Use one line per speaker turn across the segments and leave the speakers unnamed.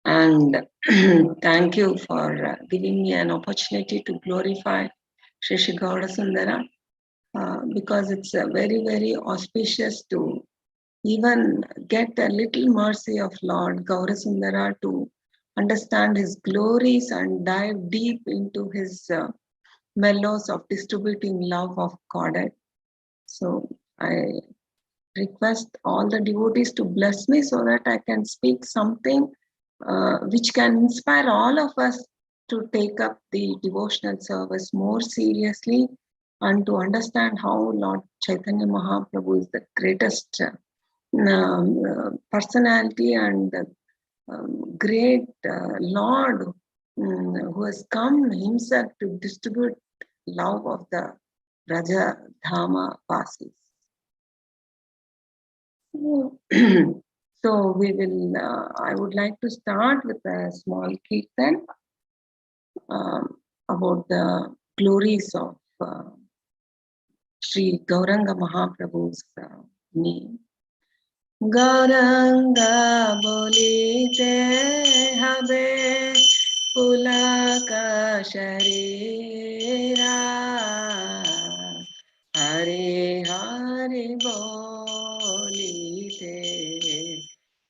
And thank you for giving me an opportunity to glorify Shri Shri Gauda Sundara, because it's very, very auspicious to even get a little mercy of Lord Gaura Sundara to understand his glories and dive deep into his mellows of distributing love of Godhead. So I request all the devotees to bless me so that I can speak something which can inspire all of us to take up the devotional service more seriously and to understand how Lord Chaitanya Mahaprabhu is the greatest personality and great Lord who has come himself to distribute love of the Raja Dhama Vasis. So we will. I would like to start with a small kirtan about the glories of Sri Gauranga Mahaprabhu's name. Gauranga bolite habe pulaka sharira, Hare Hare bolite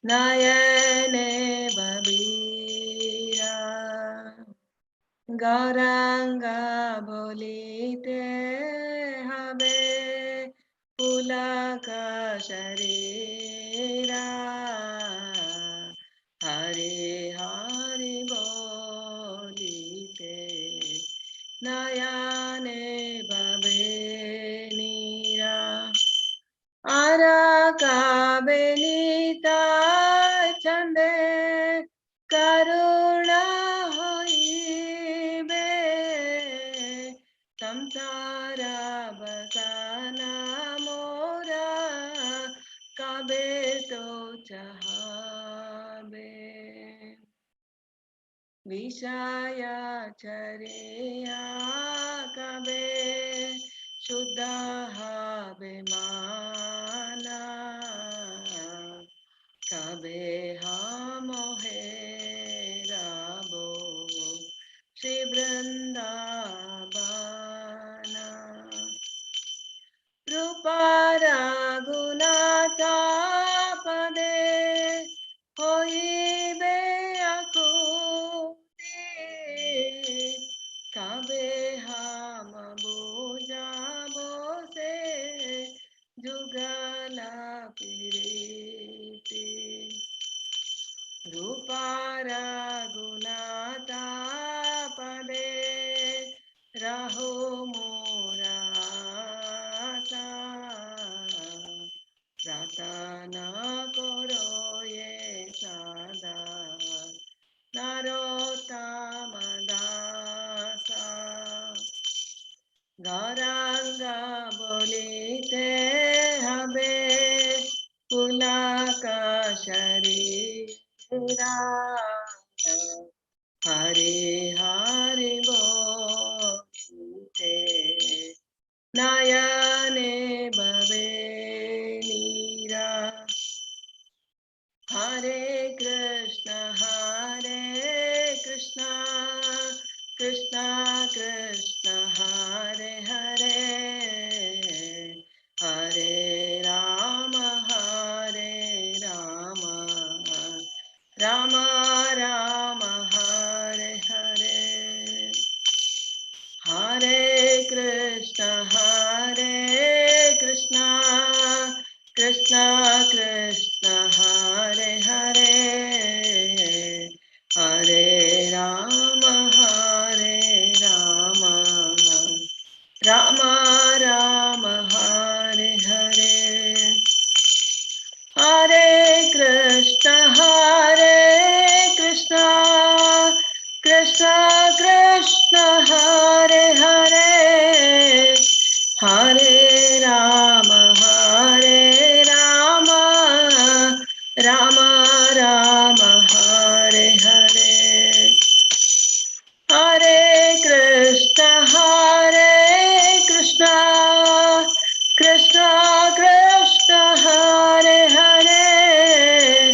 nayane babira. Gauranga bolite habe pulaka sharira, Hare Hare bolite nayane babenira. Araka benita chande karuna hoibe, samsara basana mora kabe to chahabe. Vishaya chareya kabe Shuddha Bimana, Kabe Hamohe Rabo Shri Vrindavana. Rupara Gunata Pade Hoibe Akuti, Kabe Hama Buja Bose Jugala Piriti. Rupara Gunata Pade Raho Morasa, Ratana Koro Ye Sada Narotamadasa. Gauranga bolite habe pulaka sharira, Hare Hare bolite nayane babenira. Hare Krishna Krishna Krishna Hare Hare, Hare Rama Rama Rama Hare Hare. Hare Krishna Krishna Krishna Hare Hare, Hare Rama Rama Rama Hare Hare. Hare Krishna Krishna Krishna Hare Hare, Hare Rama Rama Rama Hare Hare. Hare Krishna Krishna Krishna Hare Hare,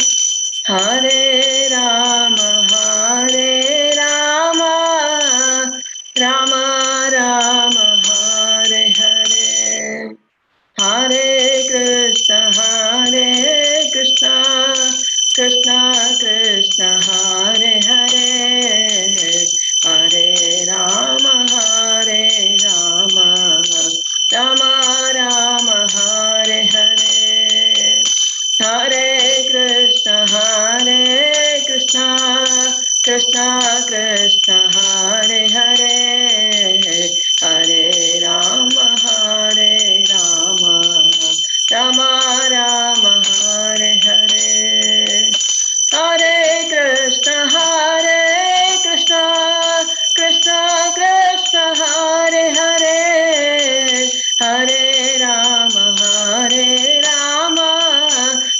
Krishna, Krishna Krishna, Hare Hare, Hare Rama, Hare Rama, Rama Rama, Hare Hare. Hare Krishna, Krishna Krishna, Hare Hare, Hare Rama,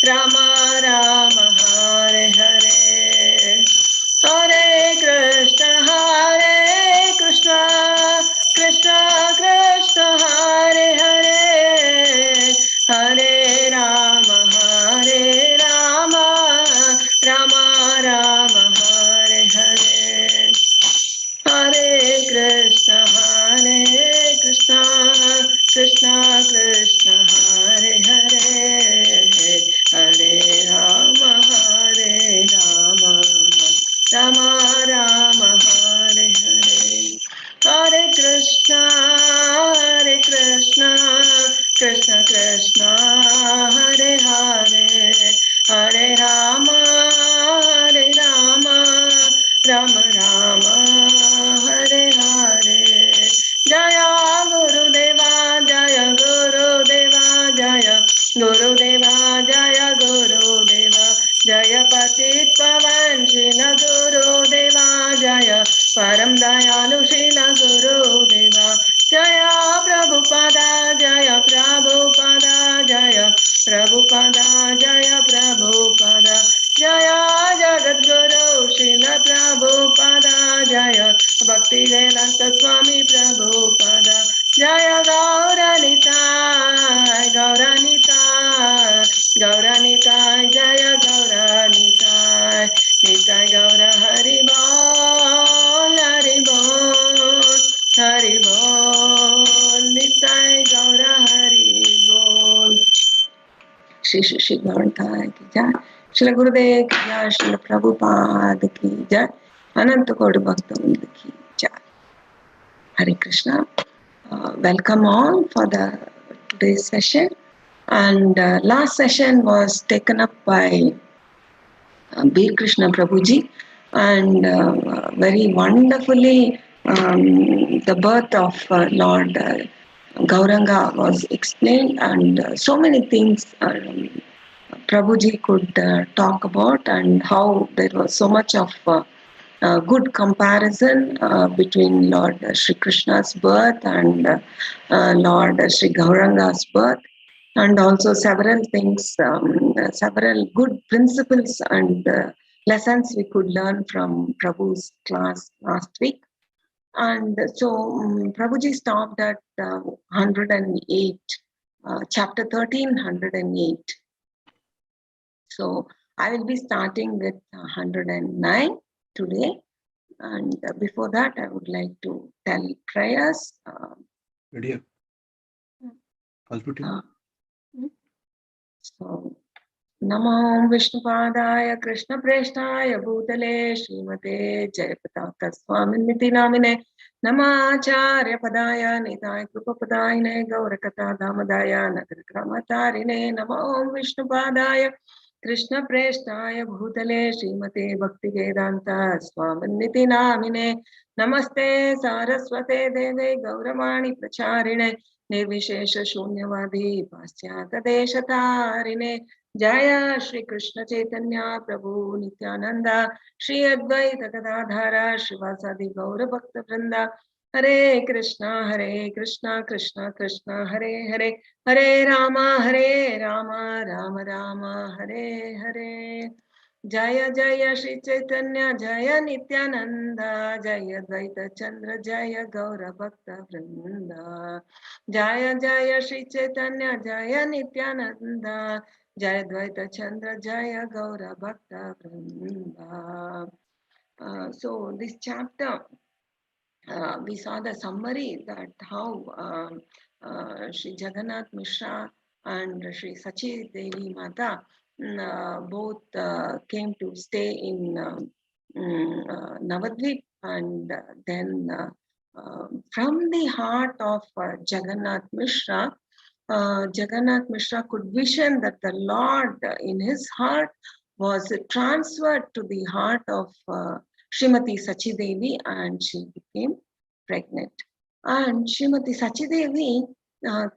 Rama Rama, Hare Hare. Hare Krishna, Krishna Krishna, Hare Hare, Hare Rama, Rama Rama, Hare Hare. Hare Krishna, Krishna Krishna, Hare Hare, Hare Rama, Rama Rama, Hare Hare. Hare Krishna, Krishna Krishna, Hare Hare, Hare Rama, Rama Rama, Hare Hare. Jaya Gurudeva, Jaya Gurudeva, Jaya Gurudeva, Jaya Gurudeva, Jaya Patit Pavan Shila Gurudeva, Jaya Param Dayalu Shila Gurudeva, Jaya Prabhupada, Jaya Prabhupada, Jaya Prabhupada, Jaya Prabhupada, Jaya Jagadguru Srila Prabhupada, Jaya Bhaktivedanta Swami Prabhupada, Jaya Gauranitai, Gauranitai, Jaya Gauranitai, Nitai Gaura Haribol, Haribol, Nitai Gaura Haribol. Shri Shri Gauranitai ki jai, Shri Gurudev ki jai, Shri Prabhupada ki jai, Ananta Koti Bhakta-vrinda ki jai. Hare Krishna. Welcome all for today's session. And last session was taken up by B. Krishna Prabhuji, and very wonderfully the birth of Lord Gauranga was explained, and so many things Prabhuji could talk about, and how there was so much of good comparison between Lord Sri Krishna's birth and Lord Sri Gauranga's birth, and also several things, several good principles and lessons we could learn from Prabhu's class last week. And so Prabhuji stopped at 108, chapter 13, 108. So I will be starting with 109 today. And before that, I would like to tell prayers.
Ready?
So, Namo Vishnupadaya Krishna Preshtaya Bhutale Srimate Jayapataka Swaminiti Namine Namacharya Padaya Nitai Krupapadayane Gaurakata Damadaya Nagrakramatarine Namo Vishnupadaya Krishna Preshtaya Bhutale Srimate Bhakti Vedanta Swaminiti Namine Namaste Saraswate Deve Gauramani Pracharine Nirvishesha Shunyavadi Paschyata Deshatarine Jaya Shri Krishna Caitanya Prabhu Nityananda Shri Advaita Gadadhara Shivasadi Gaura Bhakta Vrinda Hare Krishna Krishna Krishna Hare Hare Hare Rama Rama Rama Hare Hare Jaya Jaya Shri Chaitanya Jaya Nityananda Jaya Advaita Chandra Jaya Gaura Bhakta Vrinda Jaya Jaya Shri Chaitanya Jaya Nityananda Jaya Dvaita Chandra Jaya Gaura Bhakta Vrinda. So this chapter, we saw the summary that how Sri Jagannath Mishra and Sri Sachi Devi Mata both came to stay in Navadvip, and then from the heart of Jagannath Mishra, Jagannath Mishra could vision that the Lord in his heart was transferred to the heart of Srimati Sachidevi, and she became pregnant. And Srimati Sachidevi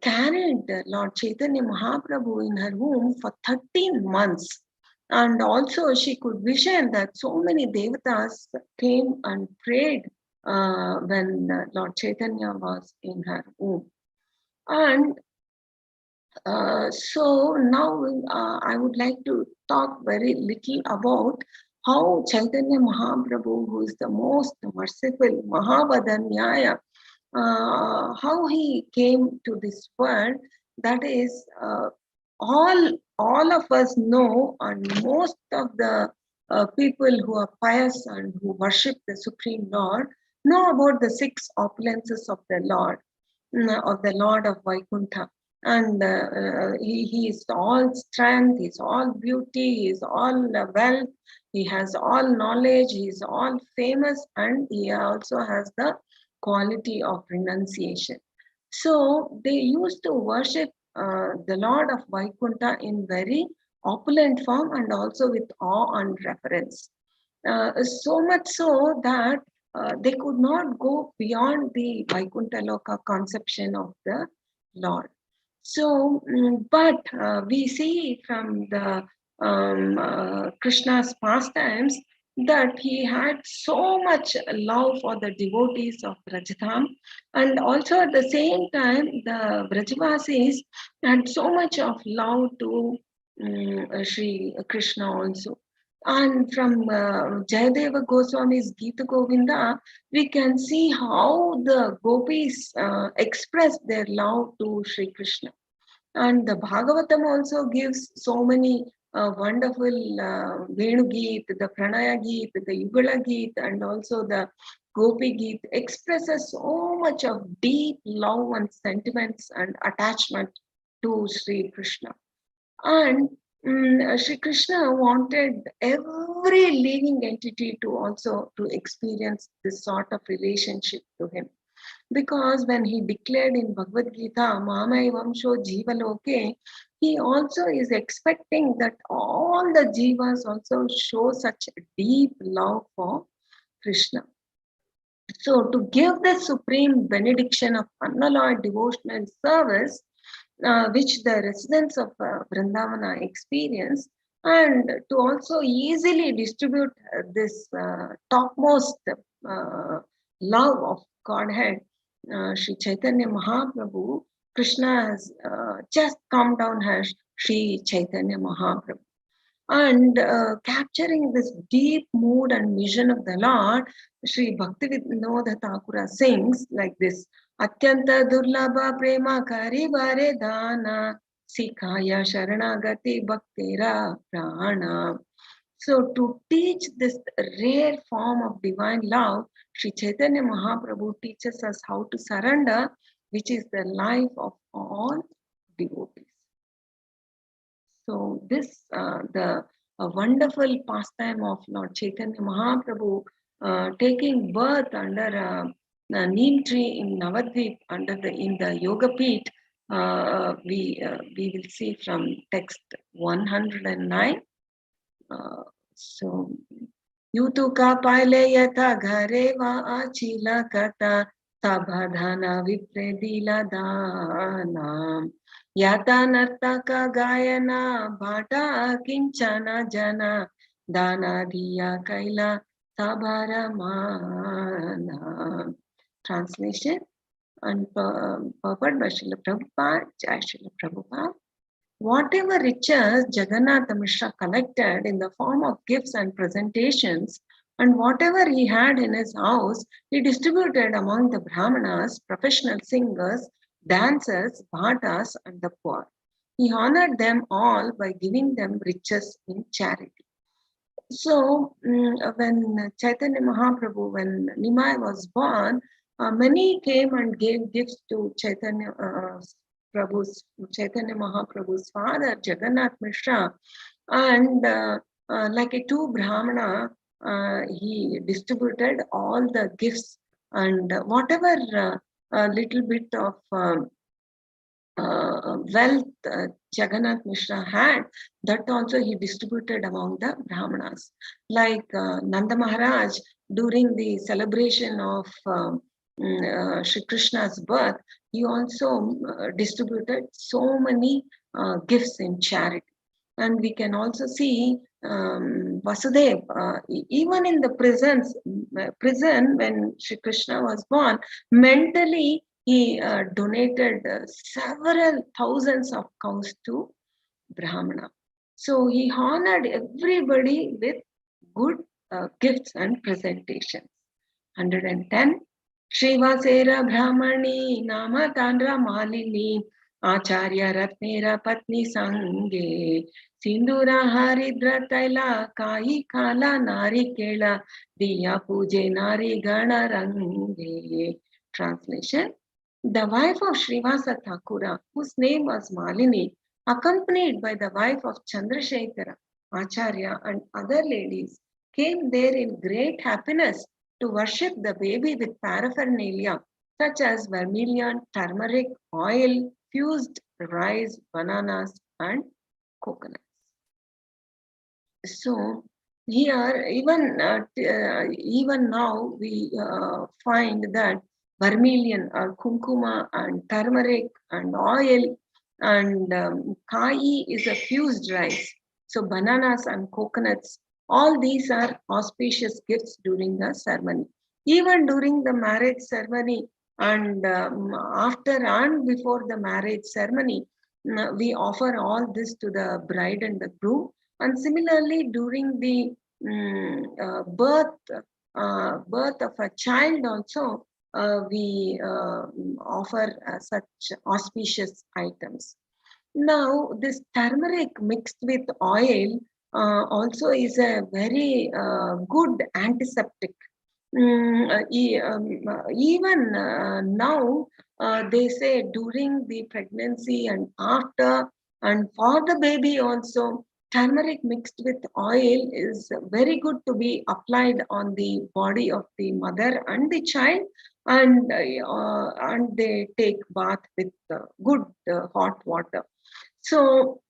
carried Lord Chaitanya Mahaprabhu in her womb for 13 months. And also she could vision that so many devatas came and prayed when Lord Chaitanya was in her womb. And so now I would like to talk very little about how Chaitanya Mahaprabhu, who is the most merciful Mahavadanyaya, how he came to this world. That is, all of us know, and most of the people who are pious and who worship the Supreme Lord know about the six opulences of the Lord, of the Lord of Vaikuntha. And he is all strength, he is all beauty, he is all wealth, he has all knowledge, he is all famous, and he also has the quality of renunciation. So they used to worship the Lord of Vaikuntha in very opulent form and also with awe and reverence. So much so that they could not go beyond the Vaikuntha Loka conception of the Lord. So, but we see from the Krishna's pastimes that he had so much love for the devotees of Brajadham, and also at the same time the Brajavasis had so much of love to Sri Krishna also. And from Jayadeva Goswami's Gita Govinda, we can see how the gopis express their love to Sri Krishna. And the Bhagavatam also gives so many wonderful Venu Geet, the Pranaya Geet, the Yugala Geet, and also the Gopi Geet expresses so much of deep love and sentiments and attachment to Sri Krishna. And Sri Krishna wanted every living entity to also to experience this sort of relationship to him. Because when he declared in Bhagavad Gita, Mamai Vamsho Jivaloke, he also is expecting that all the jivas also show such deep love for Krishna. So to give the supreme benediction of unalloyed devotional service, which the residents of Vrindavana experience, and to also easily distribute this topmost love of Godhead, Sri Chaitanya Mahaprabhu, Krishna has just come down as Sri Chaitanya Mahaprabhu. And capturing this deep mood and vision of the Lord, Sri Bhaktivinoda Thakura sings like this: Atyanta Durlabha Prema Kari Bare Dana Sikhaya Sharanagati Bhaktira Prana. So to teach this rare form of divine love, Sri Chaitanya Mahaprabhu teaches us how to surrender, which is the life of all devotees. So this, the wonderful pastime of Lord Chaitanya Mahaprabhu taking birth under a neem tree in Navadvip, in the Yoga Peeth, we will see from text 109. So Yutuka paile yata ghare va achila kata sabhadhana vipredila dana yata nartaka gayana bhata kinchana jana dana diya kaila sabharamana. Translation and purport by Srila Prabhupada, Jai Srila Prabhupada. Whatever riches Jagannatha Mishra collected in the form of gifts and presentations, and whatever he had in his house, he distributed among the Brahmanas, professional singers, dancers, bhattas, and the poor. He honored them all by giving them riches in charity. So, when Chaitanya Mahaprabhu, when Nimai was born, many came and gave gifts to Chaitanya Mahaprabhu's father, Jagannath Mishra, and like a two Brahmana, he distributed all the gifts and whatever little bit of wealth Jagannath Mishra had, that also he distributed among the Brahmanas. Like Nanda Maharaj, during the celebration of Shri Krishna's birth, he also distributed so many gifts in charity. And we can also see Vasudev, even in the prison when Shri Krishna was born, mentally he donated several thousands of cows to Brahmana. So he honored everybody with good gifts and presentations. 110. Srivasera Brahmani Nama Tandra Malini Acharya Ratnera Patni Sange Sindura Haridra Taila Kai Kala Nari Kela Diya Puje Nari Gana Range. Translation. The wife of Srivasa Thakura, whose name was Malini, accompanied by the wife of Chandrasekhara, Acharya and other ladies, came there in great happiness to worship the baby with paraphernalia such as vermilion, turmeric, oil, fused rice, bananas, and coconuts. So here, even now, we find that vermilion or kumkuma and turmeric and oil and kai is a fused rice. So bananas and coconuts, all these are auspicious gifts during the ceremony. Even during the marriage ceremony and after and before the marriage ceremony, we offer all this to the bride and the groom. And similarly, during the birth of a child also, we offer such auspicious items. Now, this turmeric mixed with oil also is a very good antiseptic. Even now, they say during the pregnancy and after, and for the baby also, turmeric mixed with oil is very good to be applied on the body of the mother and the child, and they take bath with good hot water. So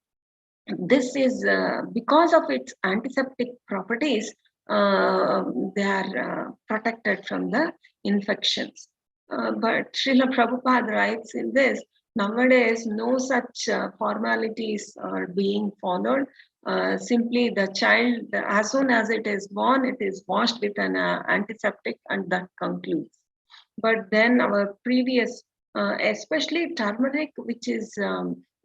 this is because of its antiseptic properties, they are protected from the infections. But Srila Prabhupada writes in this, nowadays no such formalities are being followed. Simply the child, as soon as it is born, it is washed with an antiseptic and that concludes. But then our previous, especially turmeric, which is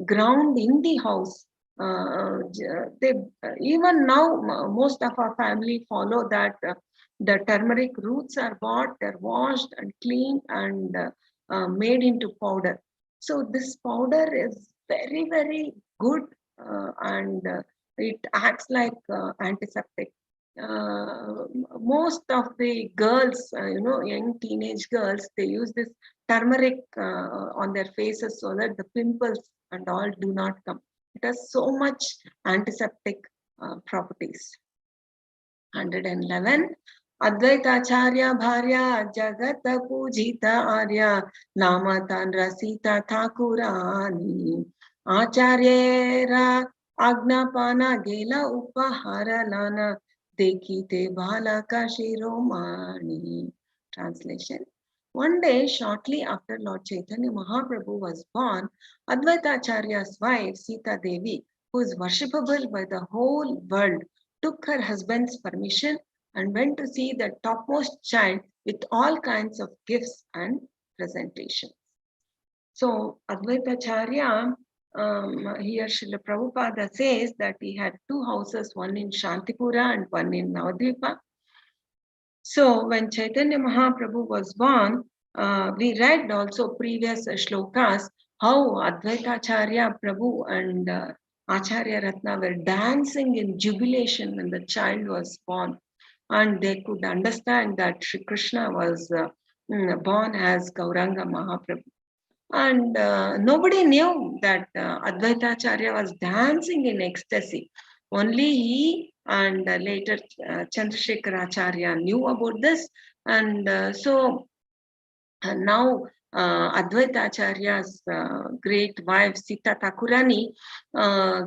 ground in the house, they even now most of our family follow that the turmeric roots are bought, they're washed and cleaned and made into powder. So this powder is very, very good and it acts like antiseptic. Most of the girls, young teenage girls, they use this turmeric on their faces so that the pimples and all do not come. It has so much antiseptic properties. 111. Advaita Acharya Bharya Jagata Pujita Arya Nama Tandra Sita Thakurani Acharyera Agnapana Gela Upahara Lana Dekite Balaka Shiromani. Translation. One day, shortly after Lord Chaitanya Mahaprabhu was born, Advaita Acharya's wife, Sita Devi, who is worshipable by the whole world, took her husband's permission and went to see the topmost child with all kinds of gifts and presentations. So, Advaita Acharya, here Srila Prabhupada says that he had two houses, one in Shantipura and one in Navadvipa. So when Chaitanya Mahaprabhu was born, we read also previous shlokas how Advaita Acharya Prabhu and Acharya Ratna were dancing in jubilation when the child was born, and they could understand that Shri Krishna was born as Gauranga Mahaprabhu. And nobody knew that Advaita Acharya was dancing in ecstasy. Only he and later Chandrasekhara Acharya knew about this. And so now Advaita Acharya's great wife Sita Thakurani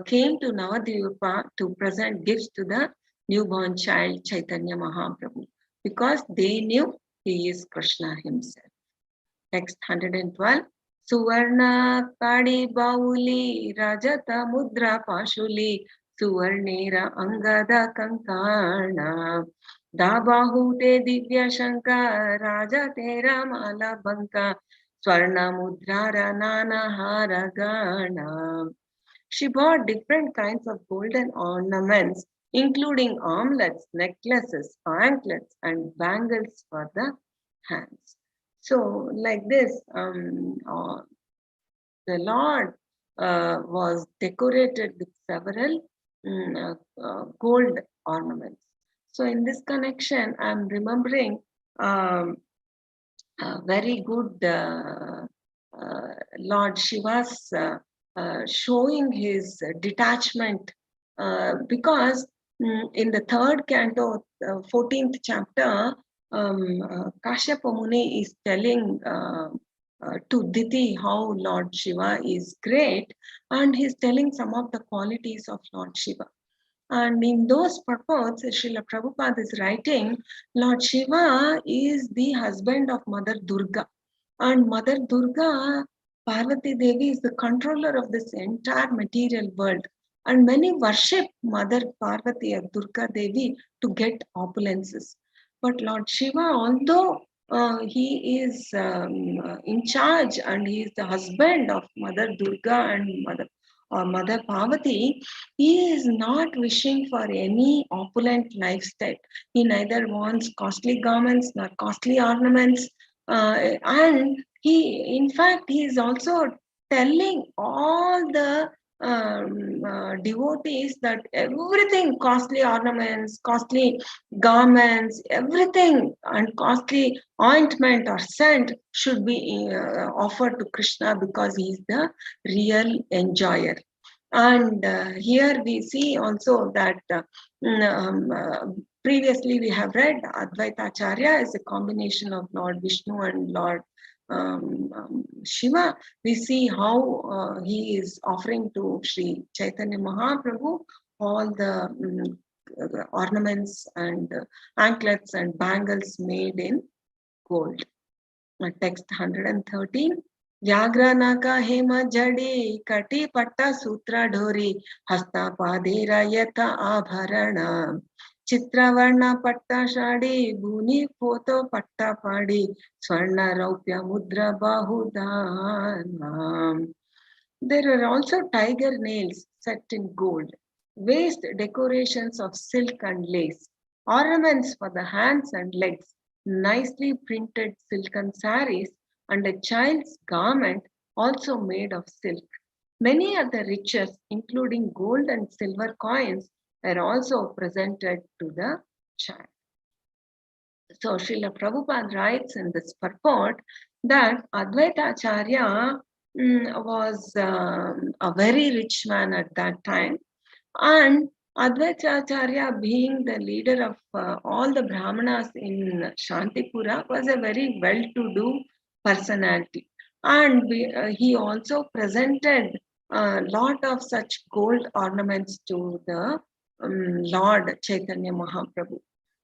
came to Navadvipa to present gifts to the newborn child Caitanya Mahaprabhu because they knew he is Krishna himself. Text 112. Suvarna Kadi Bauli Rajata Mudra Pashuli Suvarnera Angada Kankana Dabahute Divya Shankar Raja Tera Mala Banka Swarna Mudrara Nana Haragana. She bought different kinds of golden ornaments, including armlets, necklaces, anklets, and bangles for the hands. So, like this, the Lord was decorated with several gold ornaments. So, in this connection, I'm remembering very good Lord Shiva's showing his detachment because in the third canto, 14th chapter, Kashyapa Muni is telling to Diti how Lord Shiva is great, and he's telling some of the qualities of Lord Shiva. And in those purports, Srila Prabhupada is writing, Lord Shiva is the husband of Mother Durga. And Mother Durga, Parvati Devi, is the controller of this entire material world. And many worship Mother Parvati or Durga Devi to get opulences. But Lord Shiva, although he is in charge and he is the husband of Mother Durga and Mother Parvati, he is not wishing for any opulent lifestyle. He neither wants costly garments nor costly ornaments. And he, in fact, he is also telling all the devotees that everything, costly ornaments, costly garments, everything, and costly ointment or scent should be offered to Krishna because he is the real enjoyer. And here we see also that previously we have read Advaita Acharya is a combination of Lord Vishnu and Lord Shiva. We see how he is offering to Sri Chaitanya Mahaprabhu all the ornaments and anklets and bangles made in gold. Text 113. Vyagranaka hema jadi kati patta sutra dhori hasta padera yatha abharana chitravarna patta shadi bhuni photo patta padi swarna raupya mudra bahudana. There are also tiger nails set in gold, waist decorations of silk and lace, ornaments for the hands and legs, nicely printed silken saris, and a child's garment also made of silk. Many other riches, including gold and silver coins, are also presented to the child. So Srila Prabhupada writes in this purport that Advaita Acharya was a very rich man at that time, and Advaita Acharya, being the leader of all the Brahmanas in Shantipura, was a very well-to-do personality. And he also presented a lot of such gold ornaments to the Lord Chaitanya Mahaprabhu.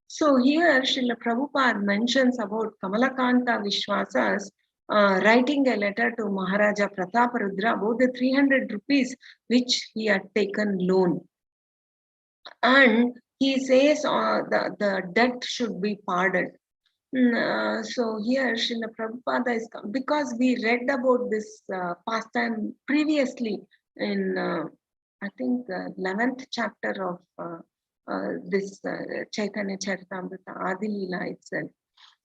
So here Srila Prabhupada mentions about Kamalakanta Vishwasas writing a letter to Maharaja Prataparudra about the 300 rupees which he had taken loan. And he says the debt should be pardoned. So here Srila Prabhupada is, because we read about this pastime previously in I think 11th chapter of this Chaitanya Charitamrita Adilila itself.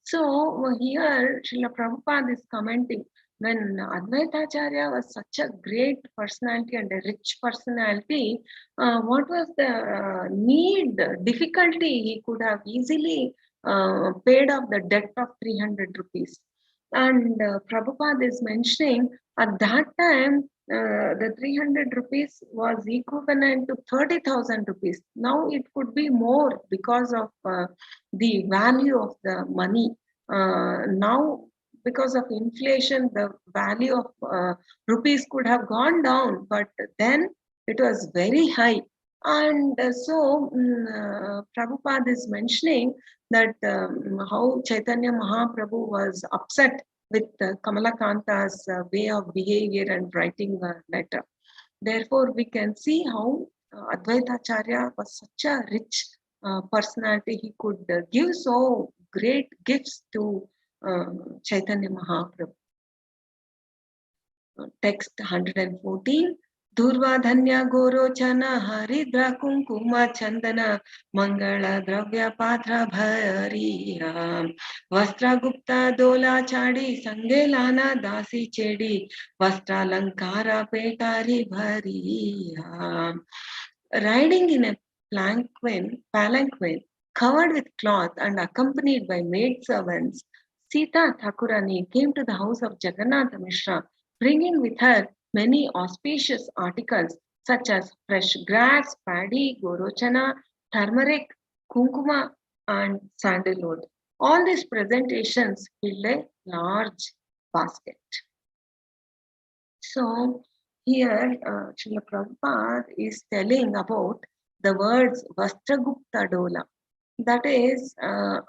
So here Srila Prabhupada is commenting, when Advaita Acharya was such a great personality and a rich personality, what was the difficulty? He could have easily paid off the debt of 300 rupees. And Prabhupada is mentioning at that time, the 300 rupees was equivalent to 30,000 rupees. Now it could be more because of the value of the money. Now because of inflation, the value of rupees could have gone down, but then it was very high. And Prabhupada is mentioning that how Chaitanya Mahaprabhu was upset with Kamalakanta's way of behavior and writing the letter. Therefore, we can see how Advaita Acharya was such a rich personality. He could give so great gifts to Chaitanya Mahaprabhu. Text 114. Durvadhanya Gorochana Haridra Kunkuma Chandana Mangala Dravya Patra Bhariya Vastra Gupta Dola Chadi Sangelana Dasi Chedi Vastra Lankara Petari Bhariya. Riding in a palanquin covered with cloth and accompanied by maidservants, Sita Thakurani came to the house of Jagannatha Mishra, bringing with her many auspicious articles such as fresh grass, paddy, gorochana, turmeric, kunkuma, and sandalwood. All these presentations filled a large basket. So here Srila Prabhupada is telling about the words Vastragupta Dola. That is a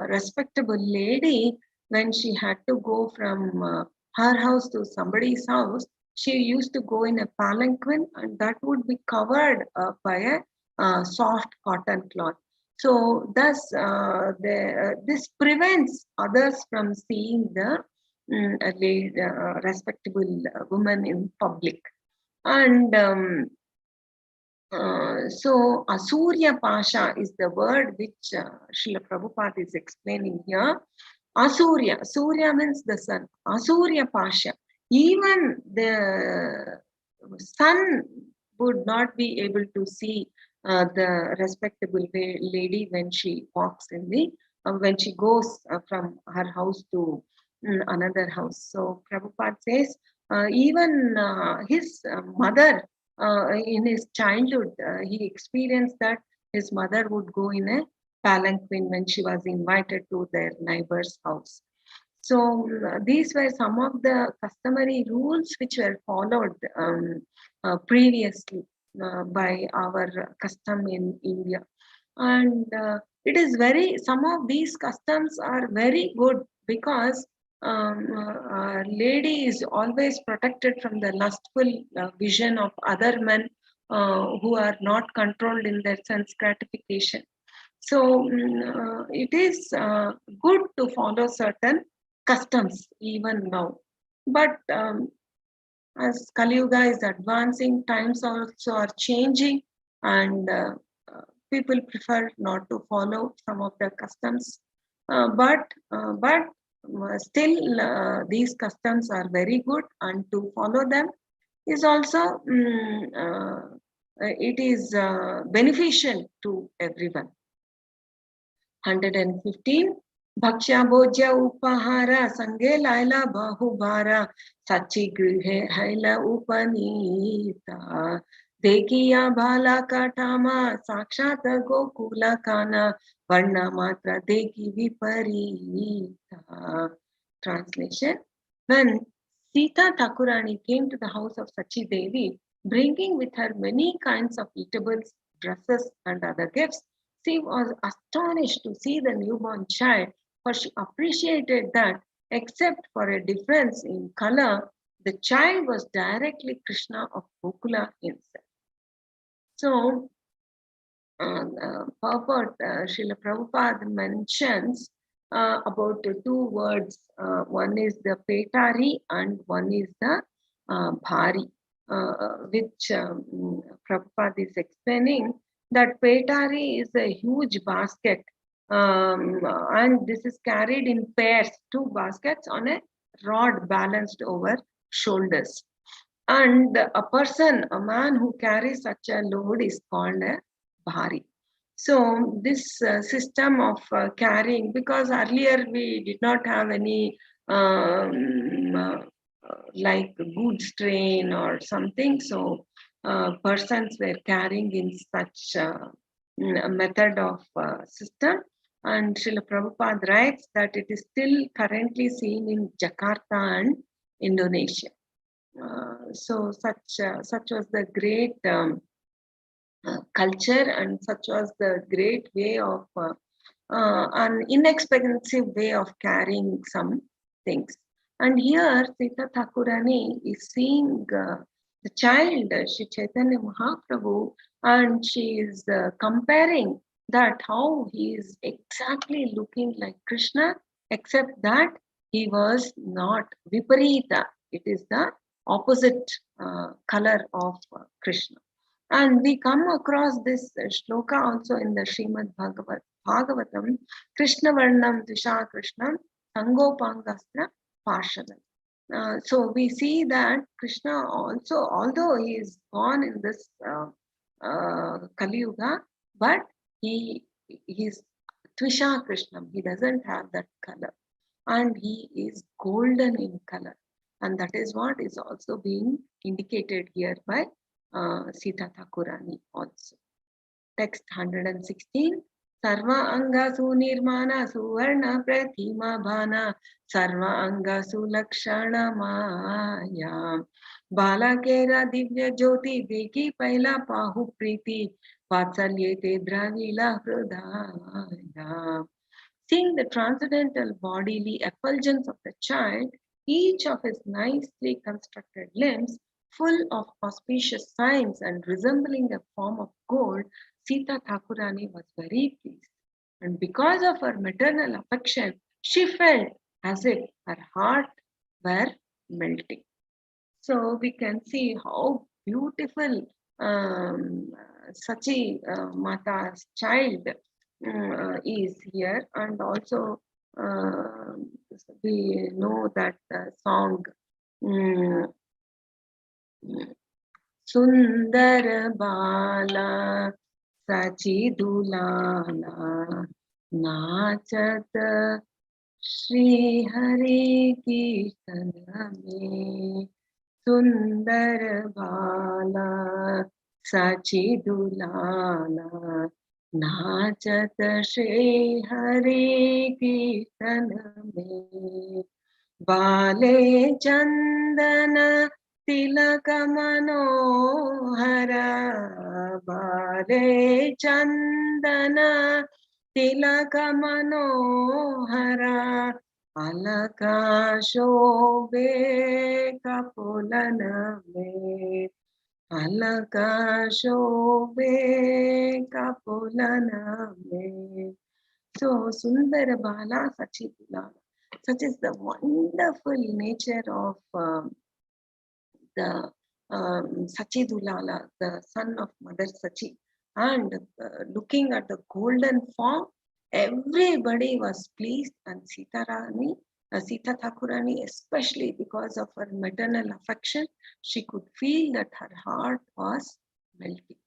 respectable lady, when she had to go from her house to somebody's house, she used to go in a palanquin, and that would be covered by a soft cotton cloth. So thus this prevents others from seeing the respectable woman in public. And so Asurya Pasha is the word which Srila Prabhupada is explaining here. Asurya, Surya means the sun. Asurya Pasha, even the sun would not be able to see the respectable lady when she walks in the, when she goes from her house to another house. So Prabhupada says, even his mother, in his childhood, he experienced that his mother would go in a palanquin when she was invited to their neighbor's house. So these were some of the customary rules which were followed previously by our custom in India. And it is some of these customs are very good, because lady is always protected from the lustful vision of other men who are not controlled in their sense gratification. So it is good to follow certain customs even now. But as Kali Yuga is advancing, times also are changing, and people prefer not to follow some of the customs. But still, these customs are very good, and to follow them is also it is beneficial to everyone. 115. Bhaksha Bhojya Upahara Sange Laila Bahubhara Sachi Grihe Haila Upanita Dekiya Bhala Katama Sakshata Gokula Kana Varna Matra Deki Viparita. Translation. When Sita Thakurani came to the house of Sachi Devi, bringing with her many kinds of eatables, dresses, and other gifts, she was astonished to see the newborn child, for she appreciated that, except for a difference in color, the child was directly Krishna of Gokula himself. So, Srila Prabhupada mentions about two words. One is the petari and one is the bhari, which Prabhupada is explaining that petari is a huge basket, and this is carried in pairs, two baskets on a rod balanced over shoulders. And a man who carries such a load is called a bhari. So this system of carrying, because earlier we did not have any like goods train or something, so persons were carrying in such a method of system. And Srila Prabhupada writes that it is still currently seen in Jakarta and Indonesia. So such was the great culture, and such was the great way of an inexpensive way of carrying some things. And here Sita Thakurani is seeing the child, Sri Chaitanya Mahaprabhu, and she is comparing that how he is exactly looking like Krishna, except that he was not Viparita. It is the opposite color of Krishna. And we come across this shloka also in the Srimad Bhagavatam, Krishna Varnam Disha Krishnam Sangopangastra Parshadam. So we see that Krishna also, although he is born in this Kali Yuga, but he is Tvisha Krishnam. He doesn't have that color, and he is golden in color, and that is what is also being indicated here by Sita Thakurani also. Text 116. Sarva anga sunirmana suvarna pratima bhana sarva anga sulakshana maya balakera divya jyoti deki paila pahu priti vatsalyete dravila hrudaya. Seeing the transcendental bodily effulgence of the child, each of his nicely constructed limbs full of auspicious signs and resembling a form of gold, Sita Thakurani was very pleased. And because of her maternal affection, she felt as if her heart were melting. So we can see how beautiful Sachi Mata's child is here, and also we know that song Sundar Bala Sachi Dulala Nachat Shri Hari Kirtana Me Sundar Bala Sachi Dulala Nachat Shri Hari Kirtana Me Bale Chandana Tilaka Manohara Bale Chandana Tilaka Manohara Alaka Shobhe Kapulana Me Alaka Shobhe Kapulana Me. So Sundara Bala Sachitulala. Such is the wonderful nature of the Sachidulala, the son of Mother Sachi. And looking at the golden form, everybody was pleased, and Sita Thakurani, especially because of her maternal affection, she could feel that her heart was melting.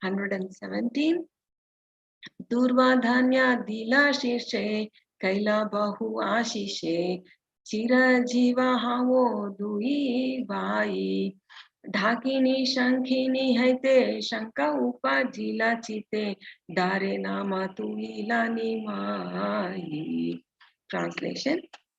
117. Durva Dhanya Dila Shirche Kaila Bahu Ashishe Chira Jiva Havo Dui Vai Dhakini Shankini Haite Shanka Upa Jila Chite Dare Nama Tuila Nimai. Translation.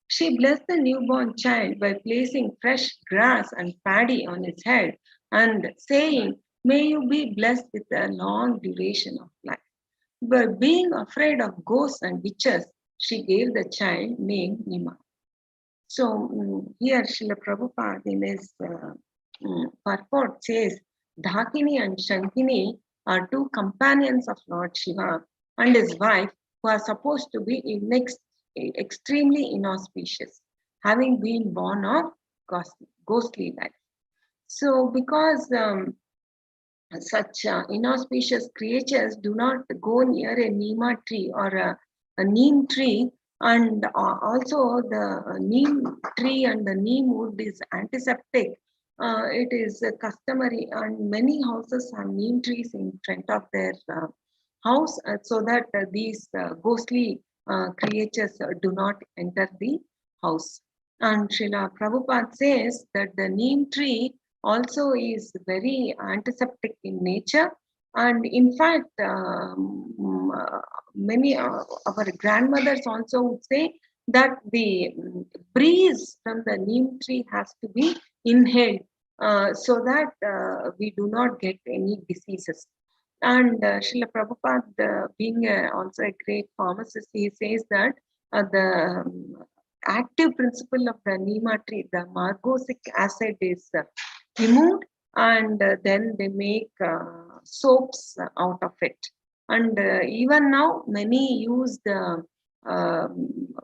She blessed the newborn child by placing fresh grass and paddy on his head and saying, "May you be blessed with a long duration of life." But being afraid of ghosts and witches, she gave the child name Nima. So here Srila Prabhupada in his purport says, Dhakini and Shankini are two companions of Lord Shiva and his wife, who are supposed to be extremely inauspicious, having been born of ghostly life. So because such inauspicious creatures do not go near a Nima tree or a neem tree, and also the neem tree and the neem wood is antiseptic. It is customary, and many houses have neem trees in front of their house so that these ghostly creatures do not enter the house. And Srila Prabhupada says that the neem tree also is very antiseptic in nature, And in fact, many our grandmothers also would say that the breeze from the neem tree has to be inhaled so that we do not get any diseases. And Srila Prabhupada, being also a great pharmacist, he says that the active principle of the Nima tree, the margosic acid, is removed, and then they make soaps out of it. And even now, many use the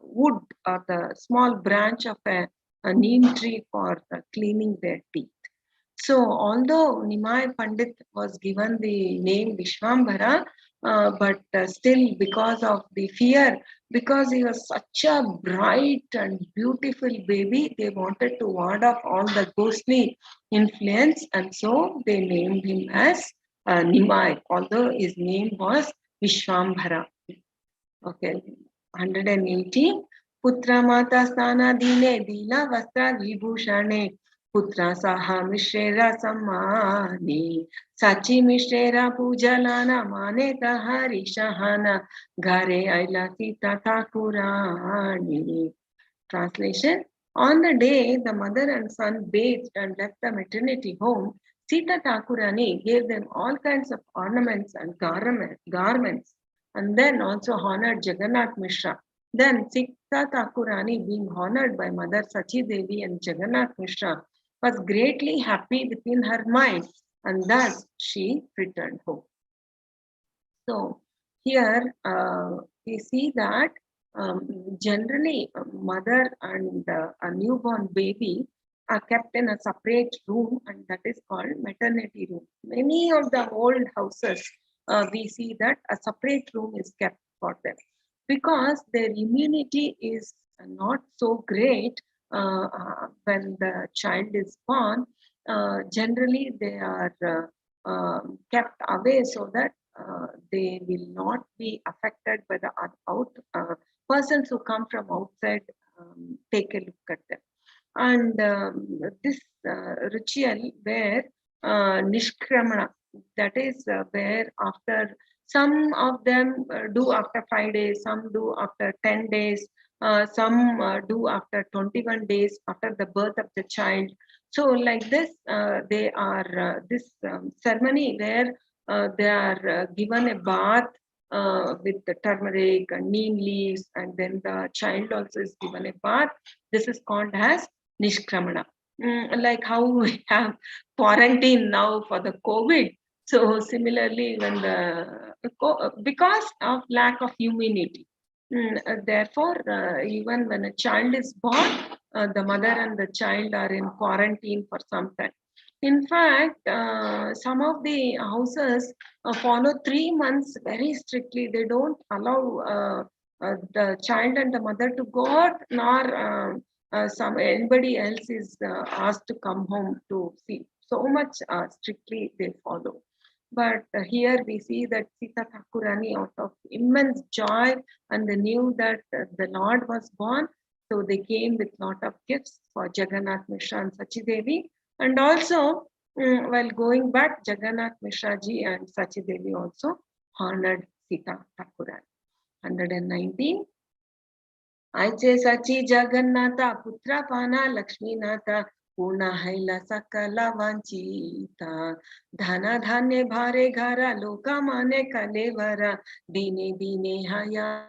wood or the small branch of a neem tree for cleaning their teeth. So, although Nimai Pandit was given the name Vishwambara, but still, because of the fear, because he was such a bright and beautiful baby, they wanted to ward off all the ghostly influence, and so they named him as Nimai, although his name was Vishwambara. Okay, 180. Putra mata stana dine dila vastra vibhushane. Putra saha mishrera sammani. Sachi mishrera pujalana mane tahari shahana. Gare aila sita thakurani. Translation. On the day the mother and son bathed and left the maternity home, Sita Thakurani gave them all kinds of ornaments and garments, and then also honored Jagannath Mishra. Then Sita Thakurani, being honored by Mother Sachi Devi and Jagannath Mishra, was greatly happy within her mind, and thus she returned home. So here we see that generally mother and a newborn baby are kept in a separate room, and that is called maternity room. Many of the old houses we see that a separate room is kept for them because their immunity is not so great when the child is born. Generally, they are kept away so that they will not be affected by the persons who come from outside. Take a look at them. And this ritual where Nishkramana, that is where after some of them do after 5 days, some do after 10 days, some do after 21 days after the birth of the child. So like this, they are this ceremony where they are given a bath with the turmeric and neem leaves, and then the child also is given a bath. This is called as Nishkramana. Like how we have quarantine now for the COVID. So similarly, when because of lack of immunity, therefore, even when a child is born, the mother and the child are in quarantine for some time. In fact, some of the houses follow 3 months very strictly. They don't allow the child and the mother to go out, nor some anybody else is asked to come home to see. So much strictly they follow. But here we see that Sita Thakurani, out of immense joy, and they knew that the Lord was born, so they came with lot of gifts for Jagannath Mishra and Sachi Devi. And also, while going back, Jagannath Mishra ji and Sachi Devi also honored Sita Thakurani. 119. Aiche Sachi Jagannatha Putra Pana Lakshminatha Purna Haila Sakala Vanchita Dhana Dhane Bhare Ghara Loka Mane Kalevara Dine Dine Haya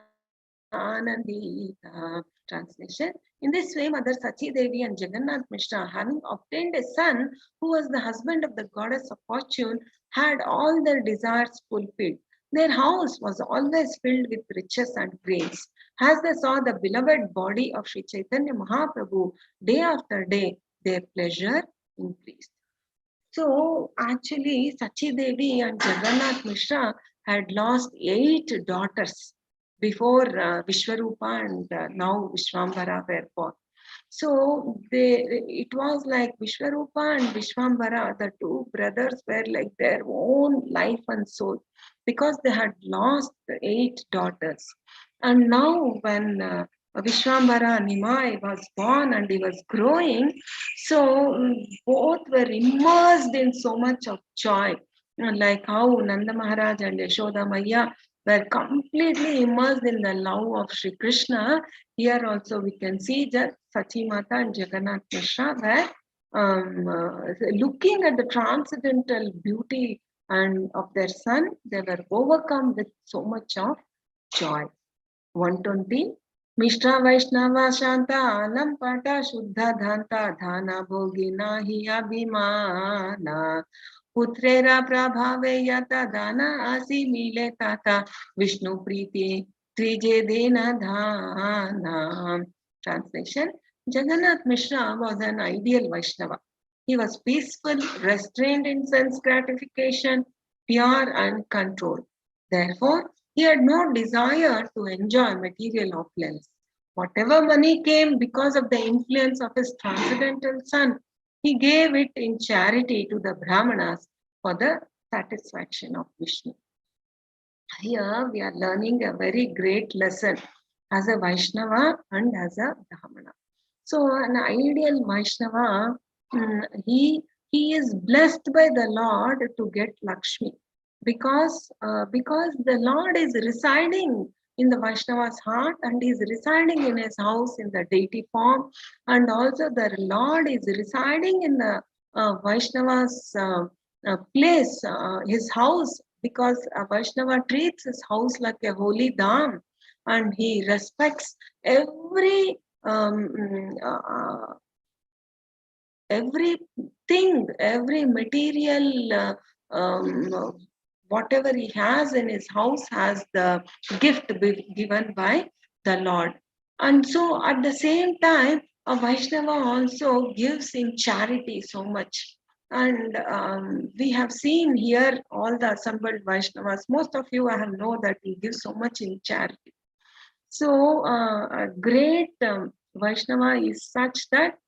Anandita. Translation. In this way, Mother Sachi Devi and Jagannath Mishra, having obtained a son who was the husband of the goddess of fortune, had all their desires fulfilled. Their house was always filled with riches and grace. As they saw the beloved body of Sri Caitanya Mahaprabhu day after day, their pleasure increased. So actually, Sachi Devi and Jagannath Mishra had lost 8 daughters before Vishwarupa and now Vishwambara were born. So it was like Vishwarupa and Vishwambara, the two brothers, were like their own life and soul because they had lost 8 daughters. And now when Vishwambara Nimai was born and he was growing, so both were immersed in so much of joy. Like how Nanda Maharaj and Yashoda Maya were completely immersed in the love of Sri Krishna. Here also we can see that Sachi Mata and Jagannath Mishra were looking at the transcendental beauty and of their son. They were overcome with so much of joy. 120. Mishra Vaishnava Shanta Alam Pata Shuddha Dhanta Dhana Bhogina Hi Abhimana Putrera Prabhave Yata Dana Asi Mile Tata Vishnu Priti Trije Dena Dhana. Translation. Jagannath Mishra was an ideal Vaishnava. He was peaceful, restrained in sense gratification, pure and controlled. Therefore, he had no desire to enjoy material opulence. Whatever money came because of the influence of his transcendental son, he gave it in charity to the Brahmanas for the satisfaction of Vishnu. Here we are learning a very great lesson as a Vaishnava and as a Brahmana. So an ideal Vaishnava, he is blessed by the Lord to get Lakshmi because the Lord is residing in the Vaishnava's heart and is residing in his house in the deity form, and also the Lord is residing in the Vaishnava's place, his house, because a Vaishnava treats his house like a holy dham, and he respects every everything, every material, whatever he has in his house has the gift given by the Lord. And so at the same time, a Vaishnava also gives in charity so much. And we have seen here all the assembled Vaishnavas. Most of you I have know that he gives so much in charity. So a great Vaishnava is such that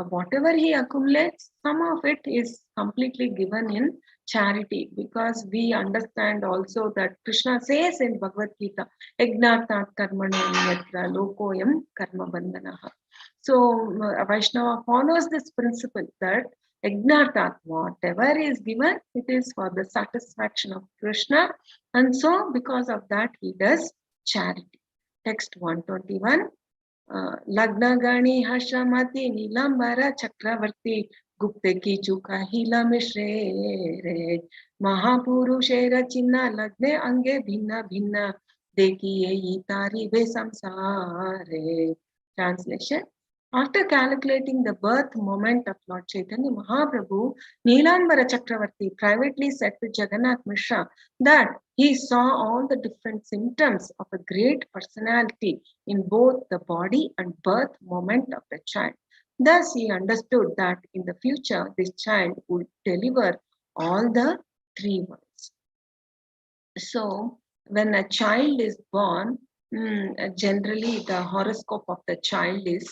whatever he accumulates, some of it is completely given in charity, because we understand also that Krishna says in Bhagavad Gita, Yajnatat karmano yatra lokoyam karma bandhanaha. So a Vaishnava follows this principle that Yajnatat, whatever is given, it is for the satisfaction of Krishna, and so because of that he does charity. Text 121. Lagna Gani Hashramati Nilambara Chakravarti Gupte ki Chuka Hila Mishre Mahapurushera Chinna Lagne Ange Bhinna Bhinna Dekiye Itari Ve Samsare. Translation. After calculating the birth moment of Lord Chaitanya Mahaprabhu, Nilambara Chakravarti privately said to Jagannath Mishra that he saw all the different symptoms of a great personality in both the body and birth moment of the child. Thus, he understood that in the future, this child would deliver all the three worlds. So, when a child is born, generally the horoscope of the child is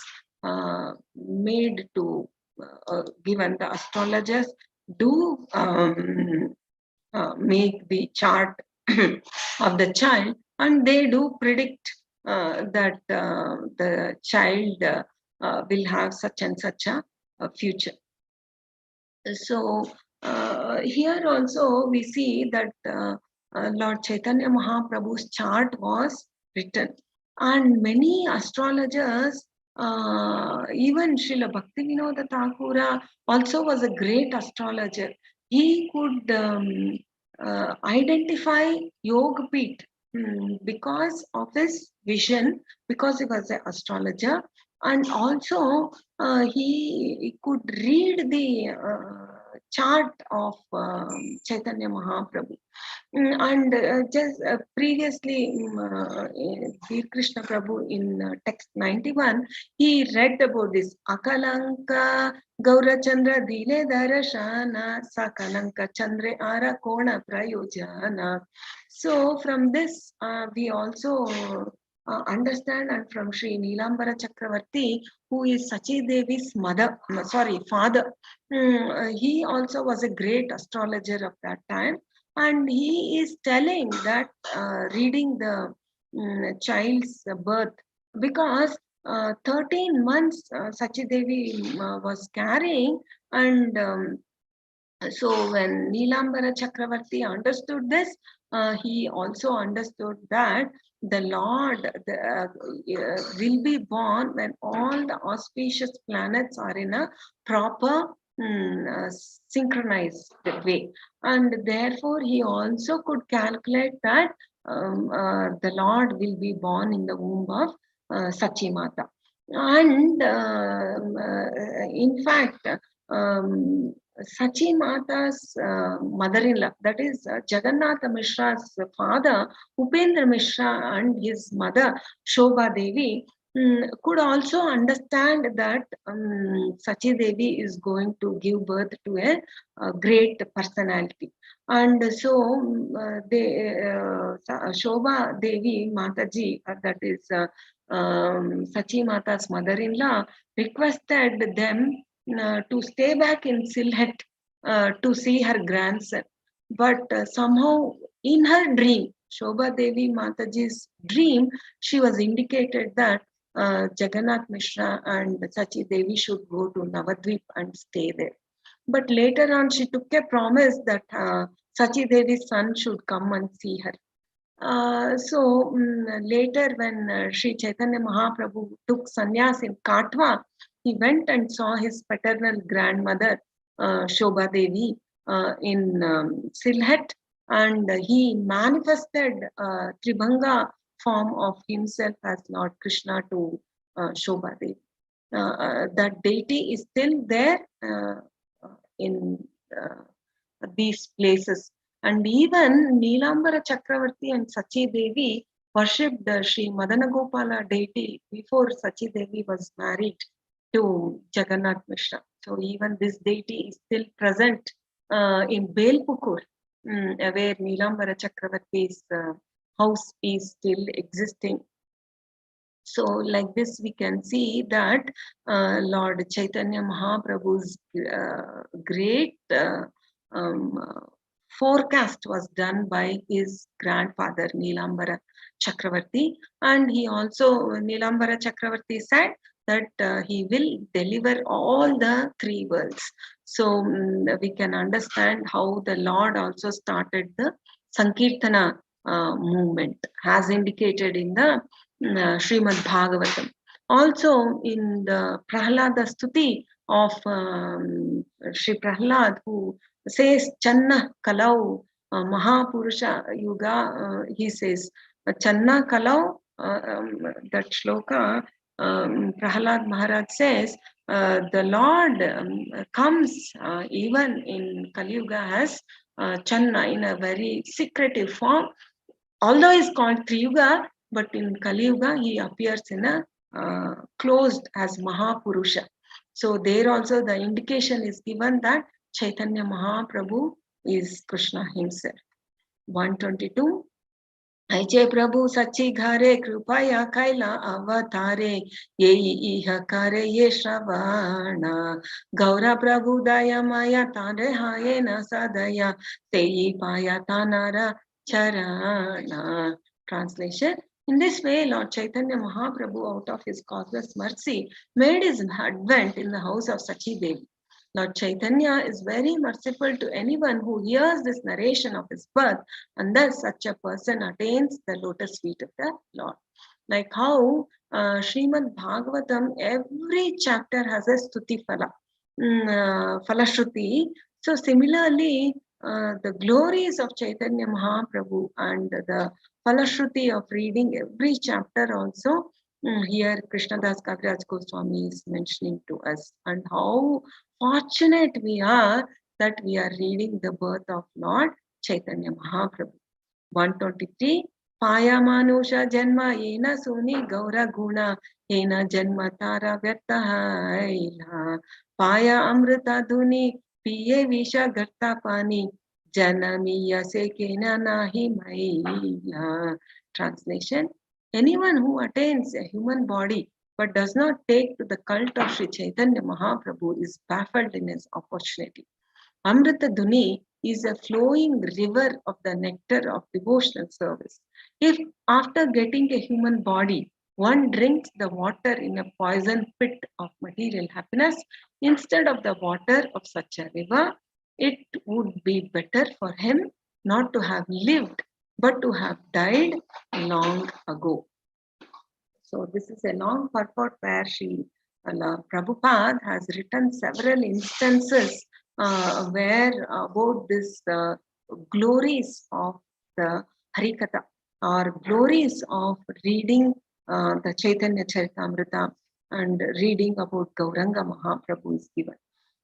made to given. The astrologers do make the chart of the child, and they do predict that the child will have such and such a future. So here also we see that Lord Chaitanya Mahaprabhu's chart was written, and many astrologers, even Srila Bhaktivinoda Thakura also was a great astrologer. He could identify Yoga Peeth because of his vision, because he was an astrologer, and also he could read the chart of Chaitanya Mahaprabhu. And just previously, Veer Krishna Prabhu in text 91, he read about this Akalanka Gaurachandra Dile Darashana Sakalanka Chandre Ara Kona Prayojana. So from this, we also understand, and from Sri Nilambara Chakravarti, who is Sachi Devi's father. He also was a great astrologer of that time, and he is telling that reading the child's birth, because 13 months Sachi Devi was carrying, and So when Nilambara Chakravarti understood this, he also understood that the Lord will be born when all the auspicious planets are in a proper synchronized way. And therefore, he also could calculate that the Lord will be born in the womb of Sachi Mata. And in fact, um, Sachi Mata's mother-in-law, that is Jagannatha Mishra's father, Upendra Mishra, and his mother, Shobha Devi, could also understand that Sachi Devi is going to give birth to a great personality. And so Shobha Devi Mataji, that is Sachi Mata's mother-in-law, requested them to stay back in Sylhet to see her grandson. But somehow in her dream, Shobha Devi Mataji's dream, she was indicated that Jagannath Mishra and Sachi Devi should go to Navadvip and stay there. But later on, she took a promise that Sachi Devi's son should come and see her. Later when Sri Chaitanya Mahaprabhu took sannyas in Katwa, he went and saw his paternal grandmother, Shobha Devi, in Sylhet, and he manifested Tribhanga form of himself as Lord Krishna to Shobha Devi. That deity is still there in these places. And even Nilambara Chakravarti and Sachi Devi worshipped Sri Madanagopala deity before Sachi Devi was married to Jagannath Mishra. So even this deity is still present in Belpukur, where Nilambara Chakravarti's house is still existing. So like this, we can see that Lord Chaitanya Mahaprabhu's great forecast was done by his grandfather Nilambara Chakravarti, and he also, Nilambara Chakravarti said that he will deliver all the three worlds. So we can understand how the Lord also started the Sankirtana movement, as indicated in the Srimad Bhagavatam. Also in the Prahlada Stuti of Sri Prahlad, who says Channa Kalau Mahapurusha Yuga, he says Channa Kalau, that shloka, Prahlad Maharaj says, the Lord comes even in Kali Yuga as Channa in a very secretive form. Although he is called Triyuga, but in Kali Yuga he appears in a closed as Mahapurusha. So there also the indication is given that Chaitanya Mahaprabhu is Krishna himself. 122. HG Prabhu Sachi Ghare Krupaya Kaila Avatare Yei Iha Kare Ye Shravana Gaura Prabhu Daya Maya Tare Hayena Sadaya Teyi Paya Tanara Charana. Translation. In this way, Lord Chaitanya Mahaprabhu, out of his causeless mercy, made his advent in the house of Sachi Devi. Lord Chaitanya is very merciful to anyone who hears this narration of his birth, and thus such a person attains the lotus feet of the Lord. Like how Srimad Bhagavatam, every chapter has a stuti phala, phalashruti. So similarly, the glories of Chaitanya Mahaprabhu and the phalashruti of reading every chapter also, here Krishnadas Kaviraj Goswami is mentioning to us, and how fortunate we are that we are reading the birth of Lord Chaitanya Mahaprabhu. 123. Paya Manusha Janma Yena Suni Gaura Guna Yena Janma Tara Vyartahaila Paya Amrita Dhuni Piye Visha Garta Pani Janamiya Sekena Nahi Maila. Translation. Anyone who attains a human body but does not take to the cult of Sri Chaitanya Mahaprabhu is baffled in his opportunity. Amrita Dhuni is a flowing river of the nectar of devotional service. If after getting a human body, one drinks the water in a poison pit of material happiness instead of the water of such a river, it would be better for him not to have lived, but to have died long ago. So this is a long purport where Prabhupada has written several instances where about this glories of the Harikatha or glories of reading the Chaitanya Charitamrita and reading about Gauranga Mahaprabhu is given.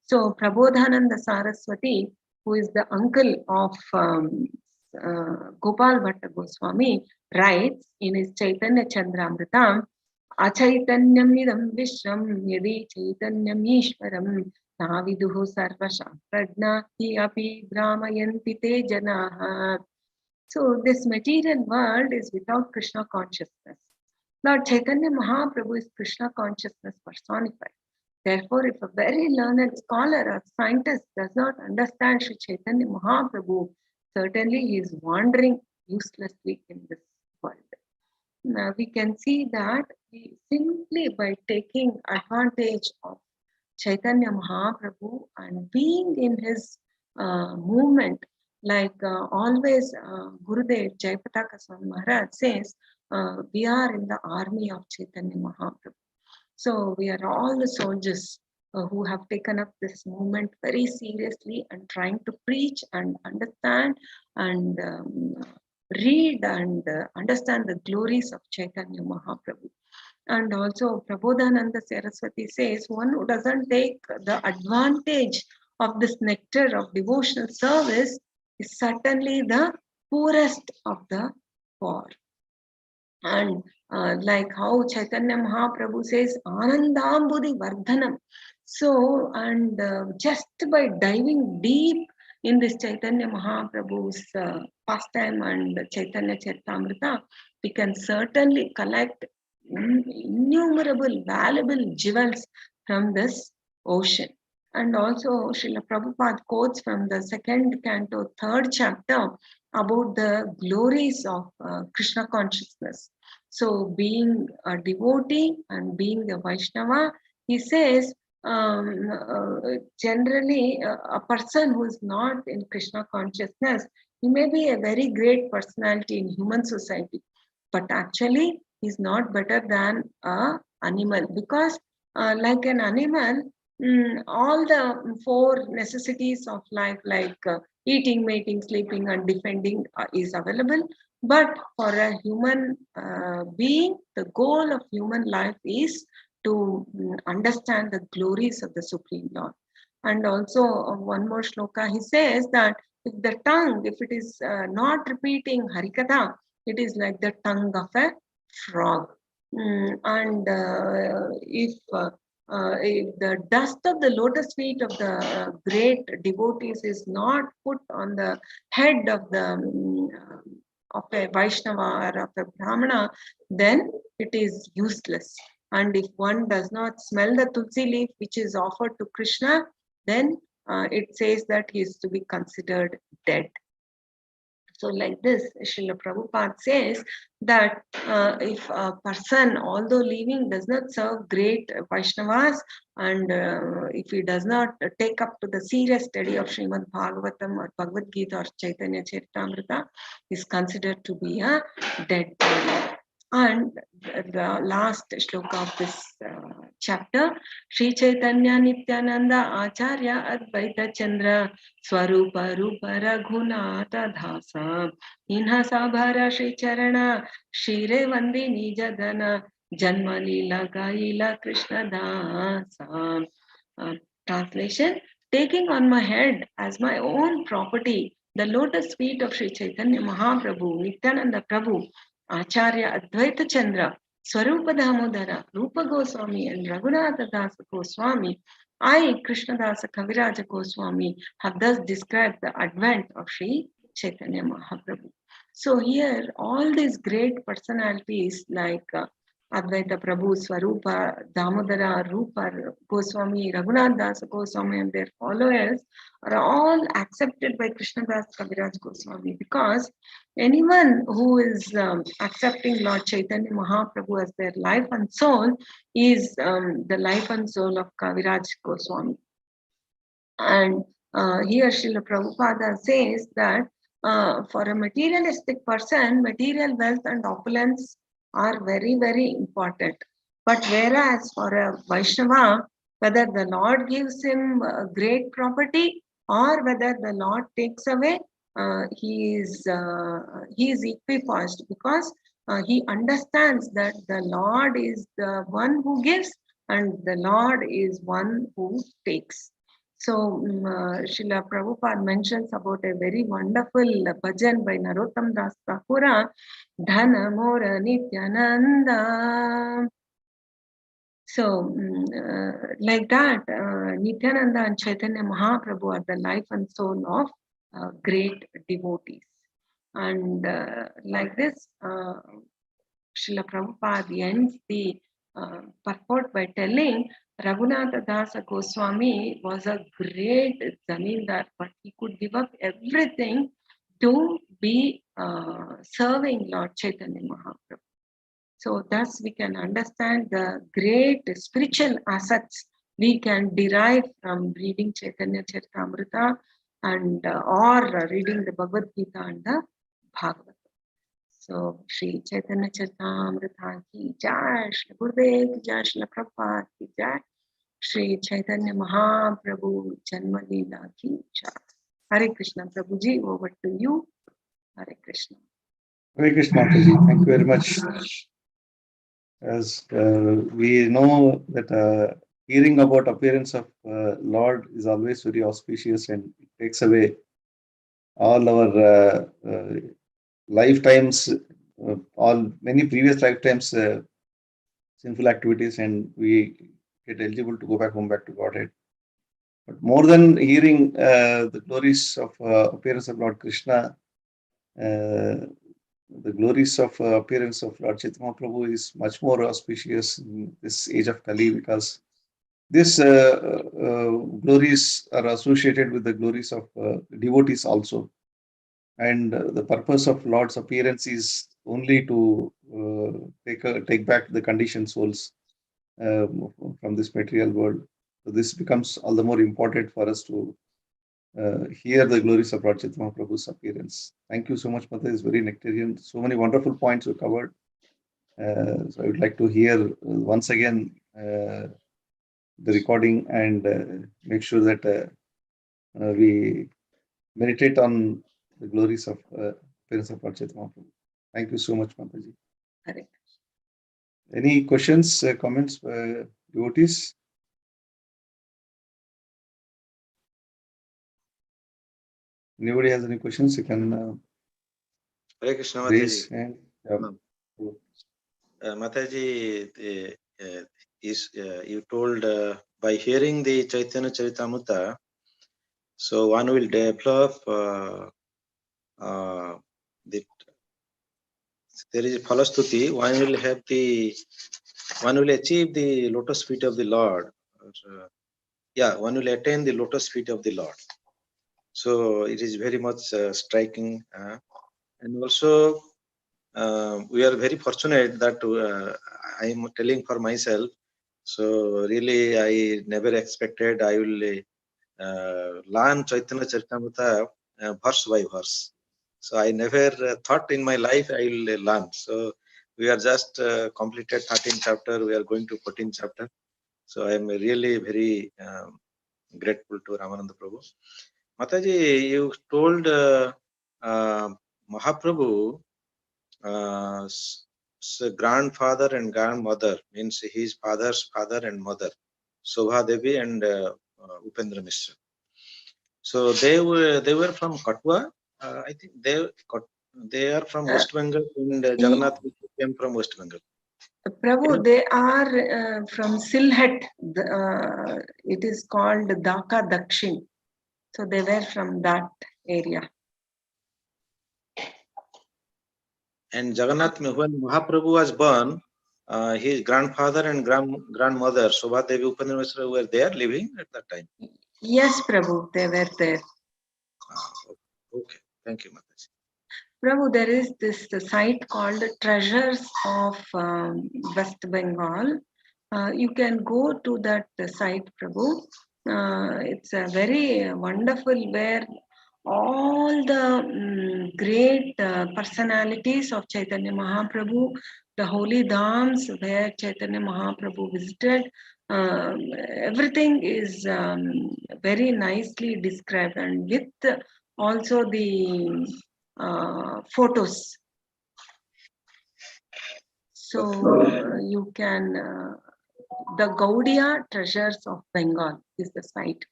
So Prabodhananda Saraswati, who is the uncle of Gopal Bhatta Goswami, writes in his Chaitanya Chandramrita, Achaitanyam idam vishram yadi chaitanyam ishvaram naviduhu sarvashaprajna hi api brahmayanti te janaha. So this material world is without Krishna consciousness. Lord Chaitanya Mahaprabhu is Krishna consciousness personified. Therefore, if a very learned scholar or scientist does not understand Sri Chaitanya Mahaprabhu, certainly he is wandering uselessly in this world. Now we can see that simply by taking advantage of Chaitanya Mahaprabhu and being in his movement, like always Gurudev Jayapataka Swami Maharaj says, we are in the army of Chaitanya Mahaprabhu. So we are all the soldiers who have taken up this movement very seriously and trying to preach and understand and read and understand the glories of Chaitanya Mahaprabhu. And also Prabodhananda Saraswati says, one who doesn't take the advantage of this nectar of devotional service is certainly the poorest of the poor. And like how Chaitanya Mahaprabhu says, Anandambudhi Vardhanam. So, and just by diving deep in this Chaitanya Mahaprabhu's pastime and Chaitanya Charitamrita, we can certainly collect innumerable valuable jewels from this ocean. And also Srila Prabhupada quotes from the second canto, third chapter about the glories of Krishna consciousness. So being a devotee and being a Vaishnava, he says, generally a person who is not in Krishna consciousness, he may be a very great personality in human society, but actually he's not better than an animal, because like an animal, all the four necessities of life, like eating, mating, sleeping, and defending is available. But for a human being, the goal of human life is to understand the glories of the Supreme Lord. And also one more shloka, he says that if the tongue, if it is not repeating Harikatha, it is like the tongue of a frog. And if the dust of the lotus feet of the great devotees is not put on the head of the of a Vaishnava or of a Brahmana, then it is useless. And if one does not smell the tulsi leaf which is offered to Krishna, then it says that he is to be considered dead. So like this, Srila Prabhupada says that if a person, although living, does not serve great Vaishnavas, and if he does not take up to the serious study of Srimad Bhagavatam or Bhagavad Gita or Chaitanya Charitamrita, is considered to be a dead body. And the last shloka of this chapter, Sri Chaitanya Nityananda Acharya Advaita Chandra Swarupa Rupa Raghunata Dhasa Inhasa Bhara Sri Charana Shire Vandini Jadana Janma Lila Gaila Krishna Dasa. Translation: taking on my head as my own property the lotus feet of Sri Chaitanya Mahaprabhu, Nityananda Prabhu, Acharya Advaita Chandra, Swarupa Damodara, Rupa Goswami, and Raghunatha Dasa Goswami, I, Krishnadasa Kaviraja Goswami, have thus described the advent of Sri Chaitanya Mahaprabhu. So here, all these great personalities like Advaita Prabhu, Swarupa, Damodara, Rupa Goswami, Raghunath Das Goswami, and their followers are all accepted by Krishnadas Kaviraj Goswami, because anyone who is accepting Lord Chaitanya Mahaprabhu as their life and soul is the life and soul of Kaviraj Goswami. And Here Srila Prabhupada says that for a materialistic person, material wealth and opulence are very, very important. But whereas for a Vaishnava, whether the Lord gives him great property or whether the Lord takes away, he is equipoised, because he understands that the Lord is the one who gives and the Lord is one who takes. So, Srila Prabhupada mentions about a very wonderful bhajan by Narottam Das Thakura, Dhana Mora Nityananda. So, like that, Nityananda and Caitanya Mahaprabhu are the life and soul of great devotees. And like this, Srila Prabhupada ends the purport by telling Raghunatha Dasa Goswami was a great zamindar, but he could give up everything to be serving Lord Chaitanya Mahaprabhu. So thus we can understand the great spiritual assets we can derive from reading Chaitanya Charitamrita and or reading the Bhagavad Gita and the Bhagavad. So Shri Chaitanya Charitamrita ki jai, Shri Gurudev ki jai, Shri Prabhupada ki jai, Shri Chaitanya Mahaprabhu Janma Leela ki jai. Hare Krishna. Prabhuji, over to you. Hare Krishna.
Hare Krishna, Mataji. Thank you very much. As we know that hearing about appearance of Lord is always very auspicious, and it takes away all our lifetimes, many previous lifetimes sinful activities, and we get eligible to go back home, back to Godhead. But more than hearing the glories of appearance of Lord Krishna, the glories of appearance of Lord Chaitanya Mahaprabhu is much more auspicious in this age of Kali, because these glories are associated with the glories of devotees also. And the purpose of Lord's appearance is only to take back the conditioned souls from this material world. So this becomes all the more important for us to hear the glories of Lord Chaitanya Mahaprabhu's appearance. Thank you so much, Mata. It's very nectarian. So many wonderful points you covered. So I would like to hear once again the recording and make sure that we meditate on the glories of appearance of Lord Chaitanya Mahaprabhu. Thank you so much, Mataji. Any questions, comments, devotees? Anybody has any questions? You can
Hare Krishna,
raise
Mataji.
hand.
Mataji, you told by hearing the Chaitanya Charitamrita, so one will develop there is a phalastuti, one will achieve the lotus feet of the Lord. One will attain the lotus feet of the Lord. So it is very much striking, and also we are very fortunate that I am telling for myself. So really, I never expected I will learn Chaitanya Charitamrita verse by verse. So I never thought in my life I will learn. So we are just completed 13th chapter. We are going to 14th chapter. So I am really very grateful to Ramananda Prabhu. Mataji, you told Mahaprabhu grandfather and grandmother, means his father's father and mother, Shobha Devi and Upendra Mishra. So they were from Katwa. I think they are from West Bengal, and Jagannath came from West Bengal.
Prabhu, they are from Silhet. It is called Dhaka Dakshin. So they were from that area.
And Jagannath, when Mahaprabhu was born, his grandfather and grandmother, Shobha Devi, Upendra Mishra, were there living at that time.
Yes, Prabhu, they were there.
Okay, thank you, Mataji.
Prabhu, there is this site called Treasures of West Bengal. You can go to that site, Prabhu. It's a very wonderful where all the great personalities of Chaitanya Mahaprabhu, the holy dhams where Chaitanya Mahaprabhu visited, everything is very nicely described, and with also the photos. So you can, the Gaudiya Treasures of Bengal is the site.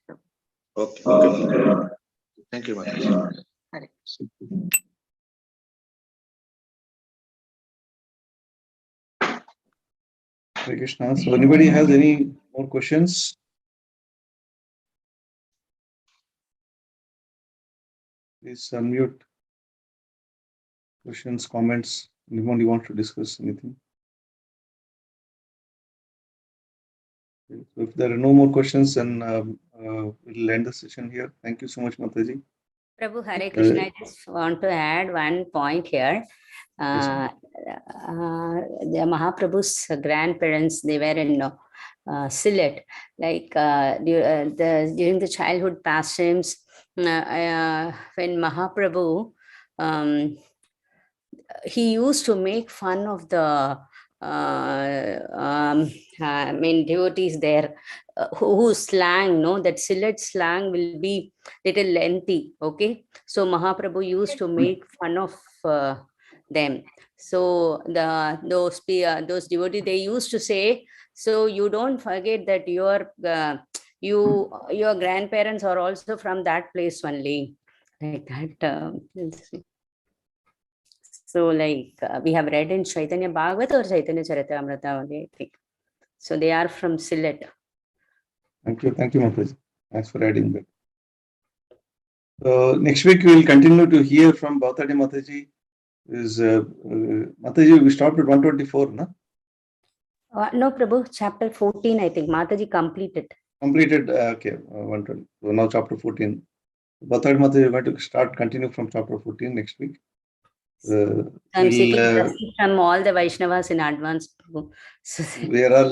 Okay. Okay. Thank you, Mataji.
Correct.
Hare Krishna. So anybody has any more questions? Please unmute. Questions, comments. Anyone you want to discuss anything? Okay. So if there are no more questions, then we'll end the session here. Thank you so much, Mataji.
Prabhu, Hare Krishna, I just want to add one point here.
Yes,
The Mahaprabhu's grandparents, they were in Sylhet. Like during the childhood pastimes, when Mahaprabhu, he used to make fun of the devotees there, who slang, no, that Sylhet slang will be little lengthy. Okay, so Mahaprabhu used to make fun of them. So those devotees, they used to say, so you don't forget that your grandparents are also from that place only, like that. So like we have read in Chaitanya Bhagavat or Chaitanya Charitamrita only, I think. So they are from Sylhet.
thank you, Mataji. Thanks for adding that. Next week we will continue to hear from Bhautadi Mataji. Is Mataji, we stopped at 124, no?
No, Prabhu, chapter 14, I think. Mataji completed.
Completed, okay, 120. So now chapter 14. Bhautadi Mataji, we're going to continue from chapter 14 next week.
I'm seeking blessing from all the Vaishnavas in advance, Prabhu. So,
we are all